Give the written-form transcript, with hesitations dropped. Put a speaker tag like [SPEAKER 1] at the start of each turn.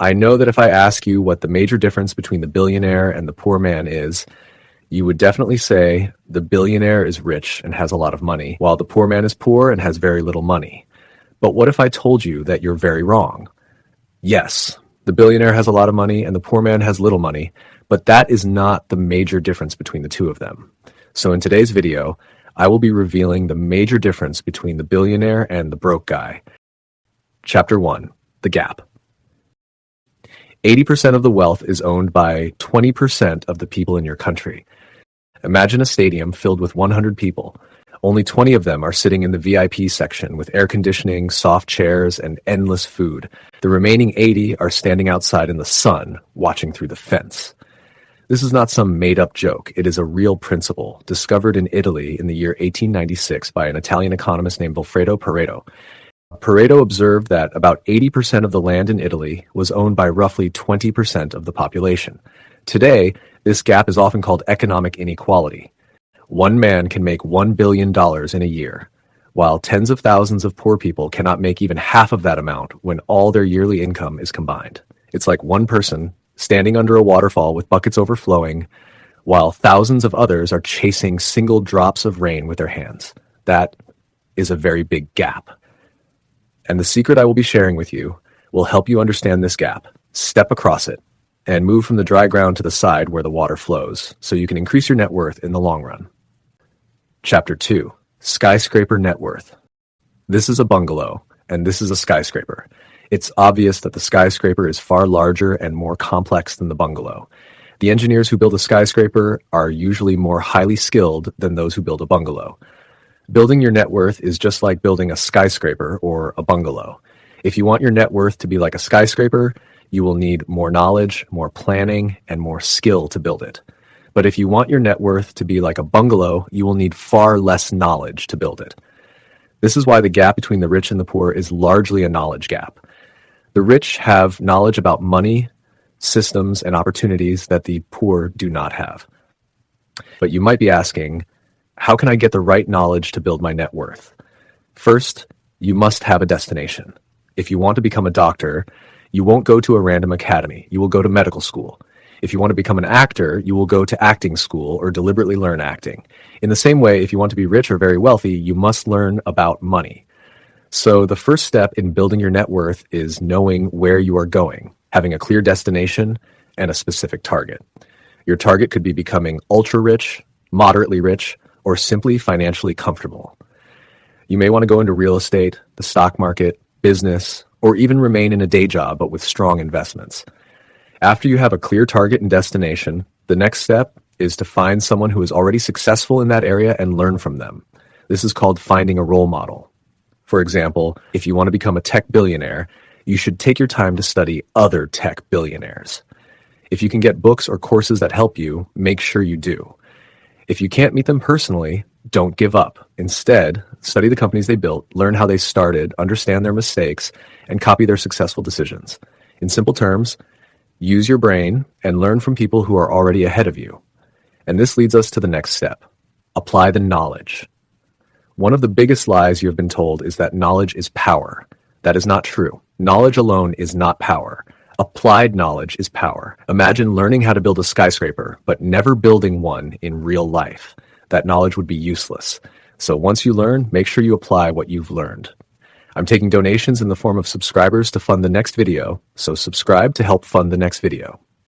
[SPEAKER 1] I know that if I ask you what the major difference between the billionaire and the poor man is, you would definitely say the billionaire is rich and has a lot of money, while the poor man is poor and has very little money. But what if I told you that you're very wrong? Yes, the billionaire has a lot of money and the poor man has little money, but that is not the major difference between the two of them. So in today's video, I will be revealing the major difference between the billionaire and the broke guy. Chapter 1. The Gap. 80% of the wealth is owned by 20% of the people in your country. Imagine a stadium filled with 100 people. Only 20 of them are sitting in the VIP section with air conditioning, soft chairs, and endless food. The remaining 80 are standing outside in the sun, watching through the fence. This is not some made-up joke. It is a real principle, discovered in Italy in the year 1896 by an Italian economist named Vilfredo Pareto. Pareto observed that about 80% of the land in Italy was owned by roughly 20% of the population. Today, this gap is often called economic inequality. One man can make $1 billion in a year, while tens of thousands of poor people cannot make even half of that amount when all their yearly income is combined. It's like one person standing under a waterfall with buckets overflowing, while thousands of others are chasing single drops of rain with their hands. That is a very big gap. And the secret I will be sharing with you will help you understand this gap, step across it, and move from the dry ground to the side where the water flows, so you can increase your net worth in the long run. Chapter 2. Skyscraper Net Worth. This is a bungalow, and this is a skyscraper. It's obvious that the skyscraper is far larger and more complex than the bungalow. The engineers who build a skyscraper are usually more highly skilled than those who build a bungalow. Building your net worth is just like building a skyscraper or a bungalow. If you want your net worth to be like a skyscraper, you will need more knowledge, more planning, and more skill to build it. But if you want your net worth to be like a bungalow, you will need far less knowledge to build it. This is why the gap between the rich and the poor is largely a knowledge gap. The rich have knowledge about money, systems, and opportunities that the poor do not have. But you might be asking, how can I get the right knowledge to build my net worth? First, you must have a destination. If you want to become a doctor, you won't go to a random academy. You will go to medical school. If you want to become an actor, you will go to acting school or deliberately learn acting. In the same way, if you want to be rich or very wealthy, you must learn about money. So the first step in building your net worth is knowing where you are going, having a clear destination and a specific target. Your target could be becoming ultra rich, moderately rich, or simply financially comfortable. You may want to go into real estate, the stock market, business, or even remain in a day job but with strong investments. After you have a clear target and destination, the next step is to find someone who is already successful in that area and learn from them. This is called finding a role model. For example, if you want to become a tech billionaire, you should take your time to study other tech billionaires. If you can get books or courses that help you, make sure you do. If you can't meet them personally, don't give up. Instead, study the companies they built, learn how they started, understand their mistakes, and copy their successful decisions. In simple terms, use your brain and learn from people who are already ahead of you. And this leads us to the next step. Apply the knowledge. One of the biggest lies you have been told is that knowledge is power. That is not true. Knowledge alone is not power. Applied knowledge is power. Imagine learning how to build a skyscraper, but never building one in real life. That knowledge would be useless. So once you learn, make sure you apply what you've learned. I'm taking donations in the form of subscribers to fund the next video, so subscribe to help fund the next video.